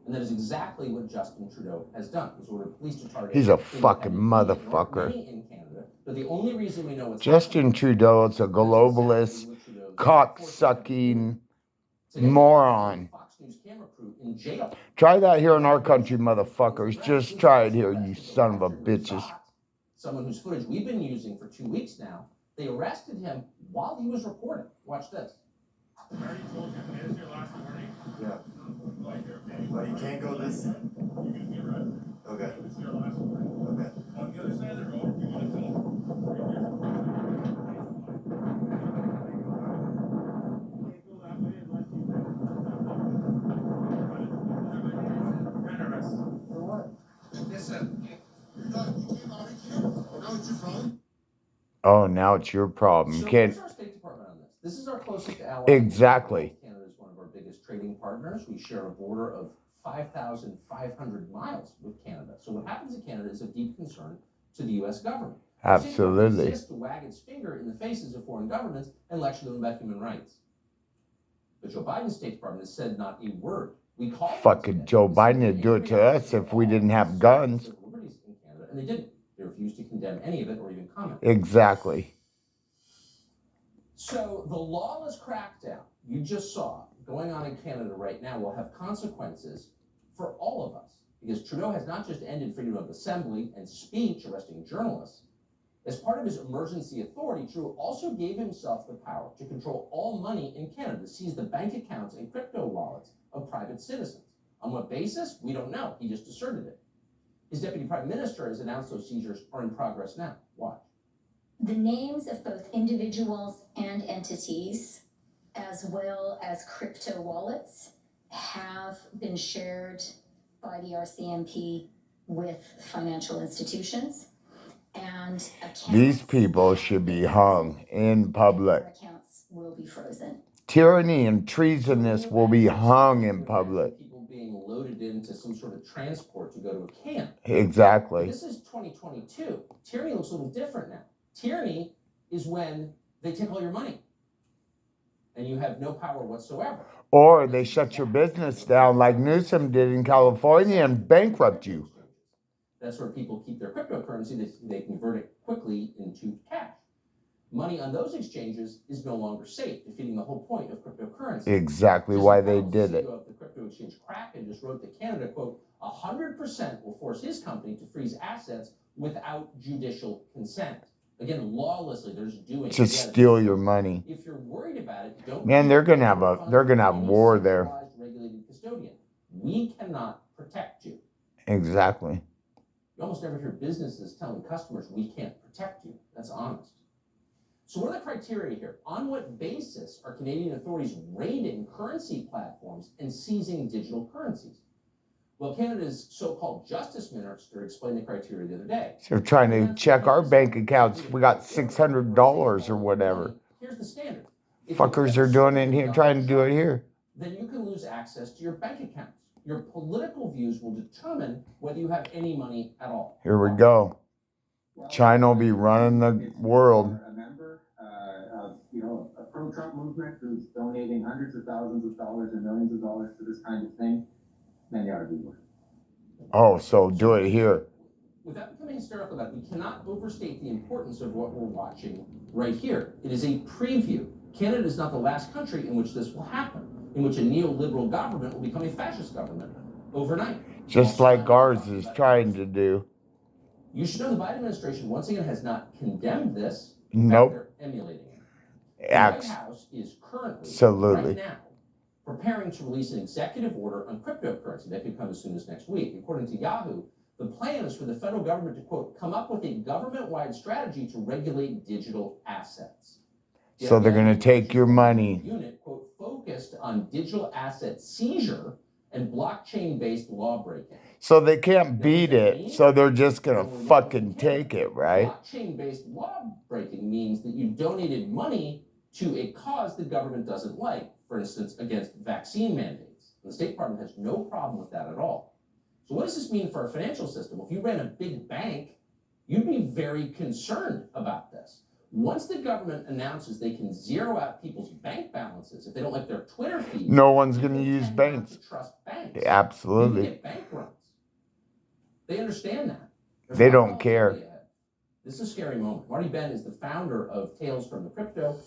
And that is exactly what Justin Trudeau has done. He's ordered police to target He's a fucking motherfucker. many in Canada, but the only reason we know what's Justin Trudeau is a globalist, cock-sucking moron. Fox News camera crew in jail. Try that here in our country, motherfuckers. Just try it here, you son of a bitches. Someone whose footage we've been using for 2 weeks now, they arrested him while he was reporting. Watch this. I already told him it is your last warning. Yeah. Well, you can't go this side. You're going to be arrested. Okay. It's your last warning. Okay. On the other side of the road, you want to tell him. Right here. Can't go that way unless you and arrest. For what? Listen. You're done. You came out of here. Now it's your problem. Oh, now it's your problem. So Can't. where's our State Department on this? This is our closest ally. Exactly. Canada is one of our biggest trading partners. We share a border of 5,500 miles with Canada. So what happens in Canada is of deep concern to the U.S. government. Absolutely. It exists to wag its finger in the faces of foreign governments and lecture them about human rights. But Joe Biden's State Department has said not a word. We call Fucking Joe Biden would do it to us if we didn't have guns. Liberties in Canada, and they didn't. They refused to condemn any of it or even comment. Exactly. So the lawless crackdown you just saw going on in Canada right now will have consequences for all of us, because Trudeau has not just ended freedom of assembly and speech, arresting journalists. As part of his emergency authority, Trudeau also gave himself the power to control all money in Canada, to seize the bank accounts and crypto wallets of private citizens. On what basis? We don't know. He just asserted it. His deputy prime minister has announced those seizures are in progress now. Watch. The names of both individuals and entities, as well as crypto wallets, have been shared by the RCMP with financial institutions. And These people should be hung in public. Accounts will be frozen. Tyranny and treasonous will be hung in public. People being loaded into some sort of transport to go to a camp. Exactly. This is 2022. Tyranny looks a little different now. Tyranny is when they take all your money and you have no power whatsoever. Or they shut your business down like Newsom did in California and bankrupt you. That's where people keep their cryptocurrency. They convert it quickly into cash. Money on those exchanges is no longer safe, defeating the whole point of cryptocurrency. Exactly why they did it. The crypto exchange Kraken just wrote to Canada, quote, 100% will force his company to freeze assets without judicial consent. Again, lawlessly, they're just doing it. To steal your money. If you're worried about it, don't. Man, they're gonna have war there. Regulated custodian. We cannot protect you. Exactly. You almost never hear businesses telling customers, we can't protect you. That's honest. So what are the criteria here? On what basis are Canadian authorities raiding currency platforms and seizing digital currencies? Well, Canada's so-called justice minister explained the criteria the other day. So they're trying to check our bank accounts. We got $600 or whatever. Here's the standard. Fuckers are doing it here, trying to do it here. Then you can lose access to your bank accounts. Your political views will determine whether you have any money at all. Here we go. China will be running the world. A member of, a pro-Trump movement who's donating hundreds of thousands of dollars and millions of dollars to this kind of thing, then you ought to be worried. Oh, so do it here. Without becoming hysterical about it, we cannot overstate the importance of what we're watching right here. It is a preview. Canada is not the last country in which this will happen, in which a neoliberal government will become a fascist government overnight. Just like ours is trying to do. You should know the Biden administration, once again, has not condemned this. Nope. They're emulating it. The White House is currently, right now, preparing to release an executive order on cryptocurrency that could come as soon as next week. According to Yahoo, the plan is for the federal government to, quote, come up with a government-wide strategy to regulate digital assets. So they're going to take your money. Unit, quote, focused on digital asset seizure and blockchain-based law breaking. So they can't beat it, so they're just going to fucking take it, right? Blockchain-based law breaking means that you donated money to a cause the government doesn't like, for instance, against vaccine mandates. And the State Department has no problem with that at all. So what does this mean for our financial system? If you ran a big bank, you'd be very concerned about this. Once the government announces they can zero out people's bank balances if they don't like their Twitter feed, No one's going to people use tend not banks. to trust banks. You Absolutely. can get bank runs. They understand that. There's They a lot of don't care. volatility ahead. This is a scary moment. Marty Ben is the founder of Tales from the Crypto.